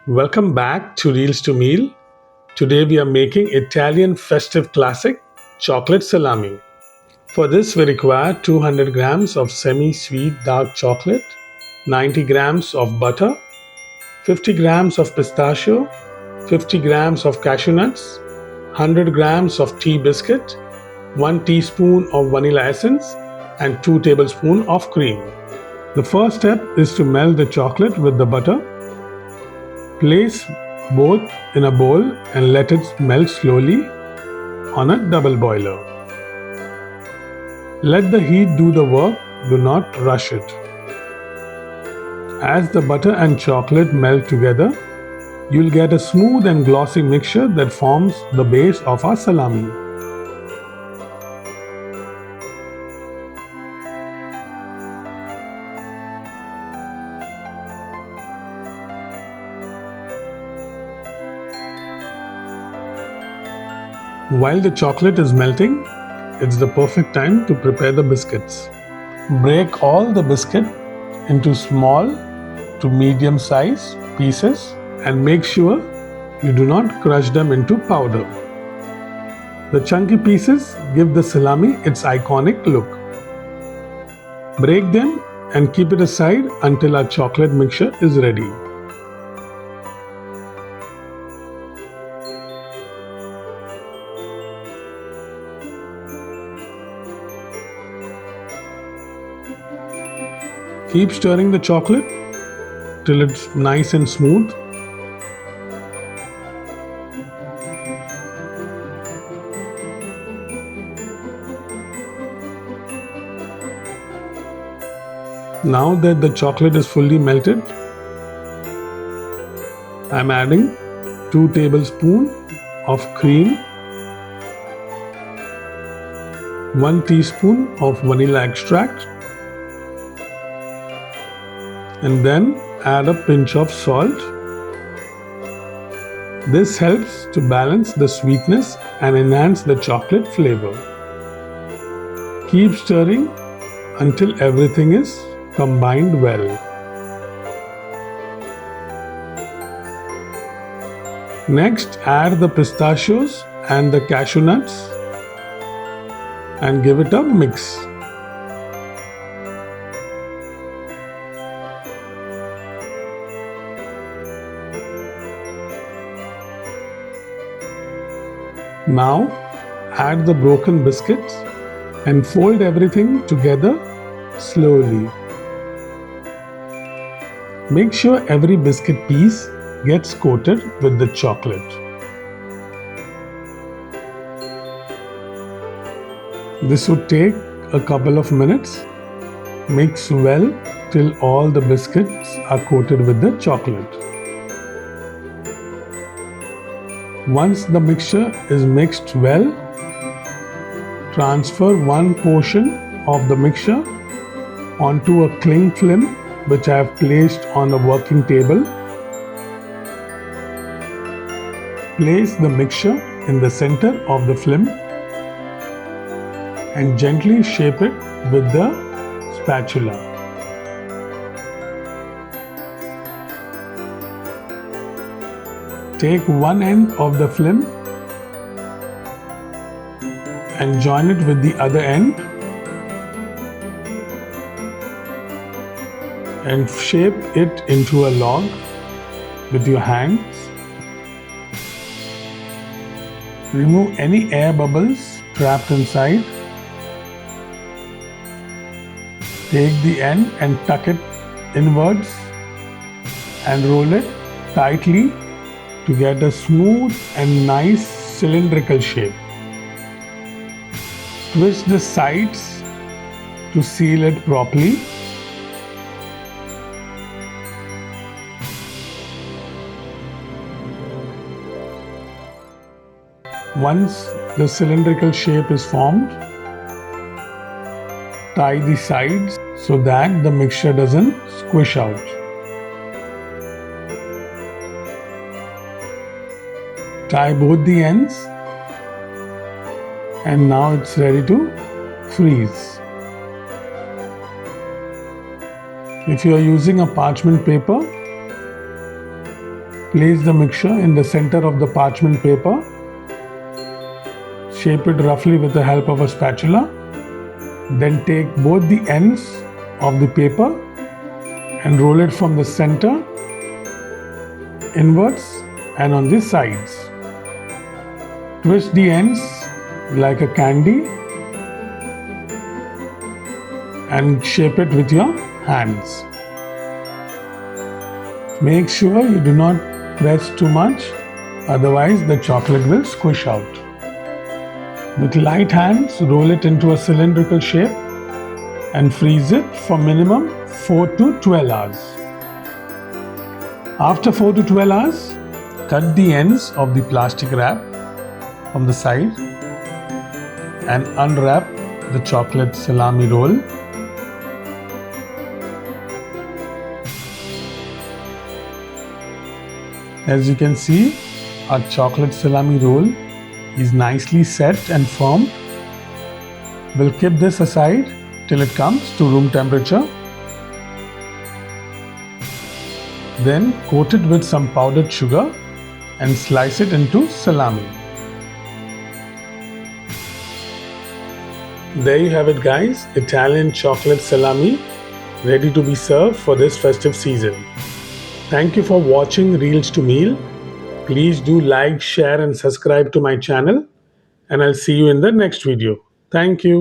Welcome back to Reels to Meal. Today we are making Italian festive classic chocolate salami. For this we require 200 grams of semi-sweet dark chocolate, 90 grams of butter, 50 grams of pistachio, 50 grams of cashew nuts, 100 grams of tea biscuit, 1 teaspoon of vanilla essence and 2 tablespoons of cream. The first step is to melt the chocolate with the butter. Place both in a bowl and let it melt slowly on a double boiler. Let the heat do the work, do not rush it. As the butter and chocolate melt together, you'll get a smooth and glossy mixture that forms the base of our salami. While the chocolate is melting, it's the perfect time to prepare the biscuits. Break all the biscuit into small to medium size pieces and make sure you do not crush them into powder. The chunky pieces give the salami its iconic look. Break them and keep it aside until our chocolate mixture is ready. Keep stirring the chocolate till it's nice and smooth. Now that the chocolate is fully melted, I'm adding 2 tablespoons of cream, 1 teaspoon of vanilla extract, and then add a pinch of salt. This helps to balance the sweetness and enhance the chocolate flavor. Keep stirring until everything is combined well. Next, add the pistachios and the cashew nuts and give it a mix. Now, add the broken biscuits and fold everything together slowly. Make sure every biscuit piece gets coated with the chocolate. This would take a couple of minutes. Mix well till all the biscuits are coated with the chocolate. Once the mixture is mixed well, transfer one portion of the mixture onto a cling film which I have placed on a working table. Place the mixture in the center of the film and gently shape it with the spatula. Take one end of the film and join it with the other end and shape it into a log with your hands. Remove any air bubbles trapped inside. Take the end and tuck it inwards and roll it tightly to get a smooth and nice cylindrical shape. Twist the sides to seal it properly. Once the cylindrical shape is formed, tie the sides so that the mixture doesn't squish out. Tie both the ends and now it's ready to freeze. If you are using a parchment paper, Place the mixture in the center of the parchment paper. Shape it roughly with the help of a spatula. Then take both the ends of the paper and roll it from the center inwards and on the sides. Twist the ends like a candy and shape it with your hands. Make sure you do not press too much, otherwise the chocolate will squish out. With light hands, roll it into a cylindrical shape and freeze it for minimum 4 to 12 hours. After 4 to 12 hours, cut the ends of the plastic wrap from the side and unwrap the chocolate salami roll. As you can see, our chocolate salami roll is nicely set and firm. We'll keep this aside till it comes to room temperature. Then coat it with some powdered sugar and slice it into salami. There you have it guys, Italian chocolate salami ready to be served for this festive season. Thank you for watching Reels to Meal. Please do like, share and subscribe to my channel, and I'll see you in the next video. Thank you.